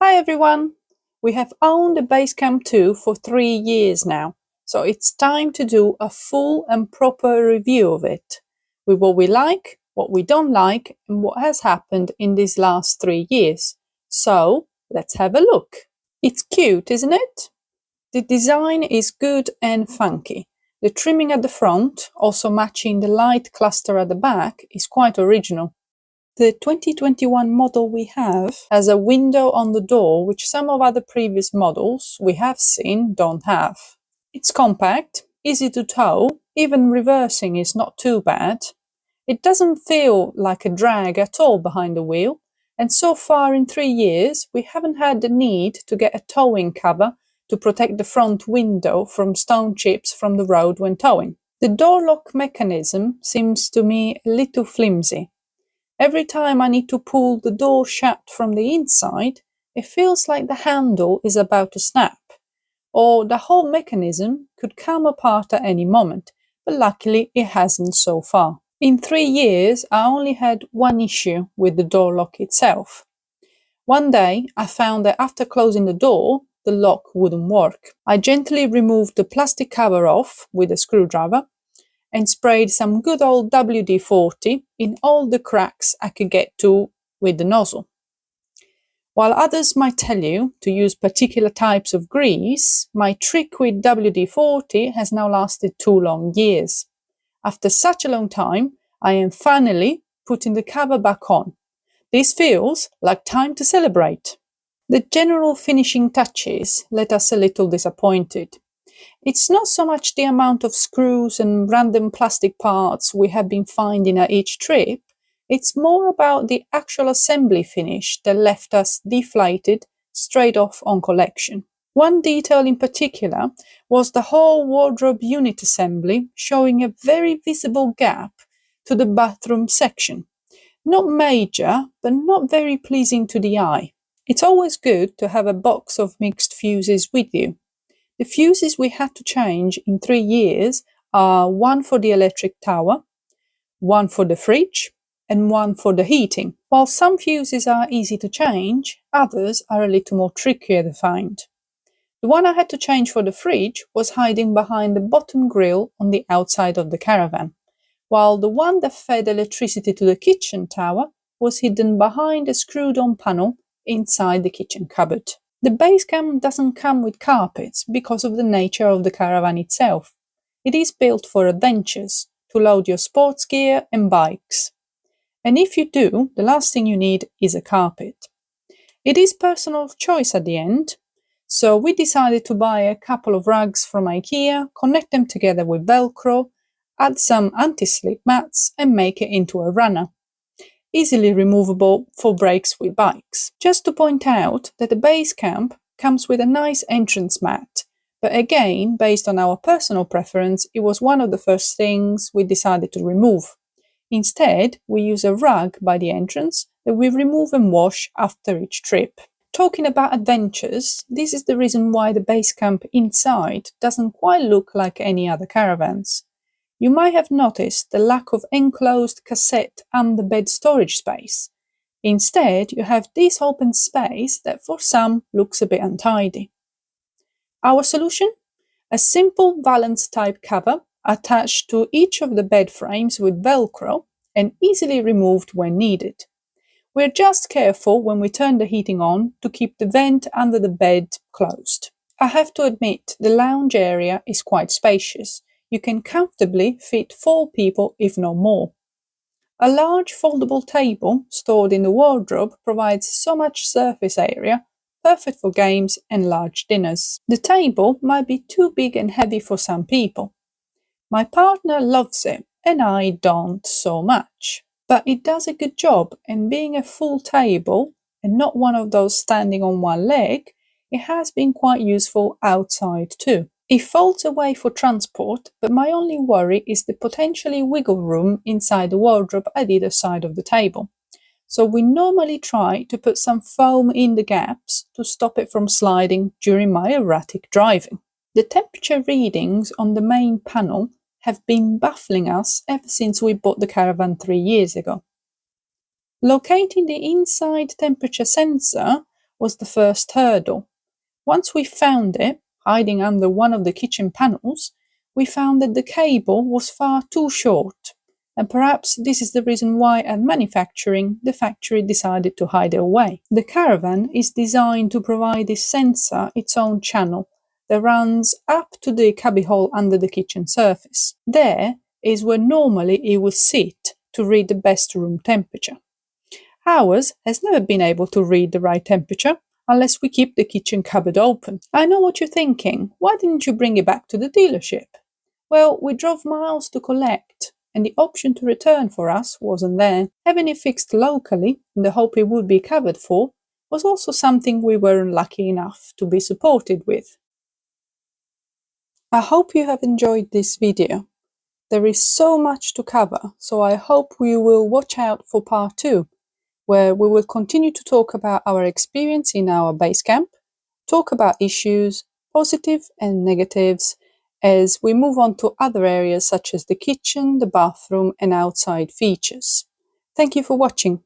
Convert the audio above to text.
Hi everyone! We have owned the Basecamp2 for 3 years now, so it's time to do a full and proper review of it, with what we like, what we don't like, and what has happened in these last 3 years. So, let's have a look. It's cute, isn't it? The design is good and funky. The trimming at the front, also matching the light cluster at the back, is quite original. The 2021 model we have has a window on the door which some of other previous models we have seen don't have. It's compact, easy to tow, even reversing is not too bad. It doesn't feel like a drag at all behind the wheel, and so far in 3 years we haven't had the need to get a towing cover to protect the front window from stone chips from the road when towing. The door lock mechanism seems to me a little flimsy. Every time I need to pull the door shut from the inside, it feels like the handle is about to snap, or the whole mechanism could come apart at any moment, but luckily it hasn't so far. In 3 years, I only had one issue with the door lock itself. One day, I found that after closing the door, the lock wouldn't work. I gently removed the plastic cover off with a screwdriver and sprayed some good old WD-40 in all the cracks I could get to with the nozzle. While others might tell you to use particular types of grease, my trick with WD-40 has now lasted 2 long years. After such a long time, I am finally putting the cover back on. This feels like time to celebrate. The general finishing touches left us a little disappointed. It's not so much the amount of screws and random plastic parts we have been finding at each trip, it's more about the actual assembly finish that left us deflated straight off on collection. One detail in particular was the whole wardrobe unit assembly showing a very visible gap to the bathroom section. Not major, but not very pleasing to the eye. It's always good to have a box of mixed fuses with you. The fuses we had to change in 3 years are one for the electric tower, one for the fridge, and one for the heating. While some fuses are easy to change, others are a little more trickier to find. The one I had to change for the fridge was hiding behind the bottom grille on the outside of the caravan, while the one that fed electricity to the kitchen tower was hidden behind a screwed-on panel inside the kitchen cupboard. The Basecamp doesn't come with carpets because of the nature of the caravan itself. It is built for adventures, to load your sports gear and bikes. And if you do, the last thing you need is a carpet. It is personal choice at the end, so we decided to buy a couple of rugs from IKEA, connect them together with Velcro, add some anti-slip mats and make it into a runner. Easily removable for breaks with bikes. Just to point out that the Basecamp comes with a nice entrance mat, but again, based on our personal preference, it was one of the first things we decided to remove. Instead, we use a rug by the entrance that we remove and wash after each trip. Talking about adventures, this is the reason why the Basecamp inside doesn't quite look like any other caravans. You might have noticed the lack of enclosed cassette under-bed storage space. Instead, you have this open space that for some looks a bit untidy. Our solution? A simple valance-type cover attached to each of the bed frames with Velcro and easily removed when needed. We're just careful when we turn the heating on to keep the vent under the bed closed. I have to admit, the lounge area is quite spacious. You can comfortably fit 4 people, if not more. A large foldable table stored in the wardrobe provides so much surface area, perfect for games and large dinners. The table might be too big and heavy for some people. My partner loves it, and I don't so much. But it does a good job, and being a full table, and not one of those standing on one leg, it has been quite useful outside too. It folds away for transport, but my only worry is the potentially wiggle room inside the wardrobe at either side of the table. So we normally try to put some foam in the gaps to stop it from sliding during my erratic driving. The temperature readings on the main panel have been baffling us ever since we bought the caravan 3 years ago. Locating the inside temperature sensor was the first hurdle. Once we found it, hiding under one of the kitchen panels, we found that the cable was far too short. And perhaps this is the reason why at manufacturing, the factory decided to hide it away. The caravan is designed to provide this sensor its own channel that runs up to the cubbyhole under the kitchen surface. There is where normally it would sit to read the best room temperature. Ours has never been able to read the right temperature unless we keep the kitchen cupboard open. I know what you're thinking. Why didn't you bring it back to the dealership? Well, we drove miles to collect, and the option to return for us wasn't there. Having it fixed locally, in the hope it would be covered for, was also something we weren't lucky enough to be supported with. I hope you have enjoyed this video. There is so much to cover, so I hope you will watch out for part 2, where we will continue to talk about our experience in our base camp, talk about issues, positive and negatives, as we move on to other areas such as the kitchen, the bathroom, and outside features. Thank you for watching.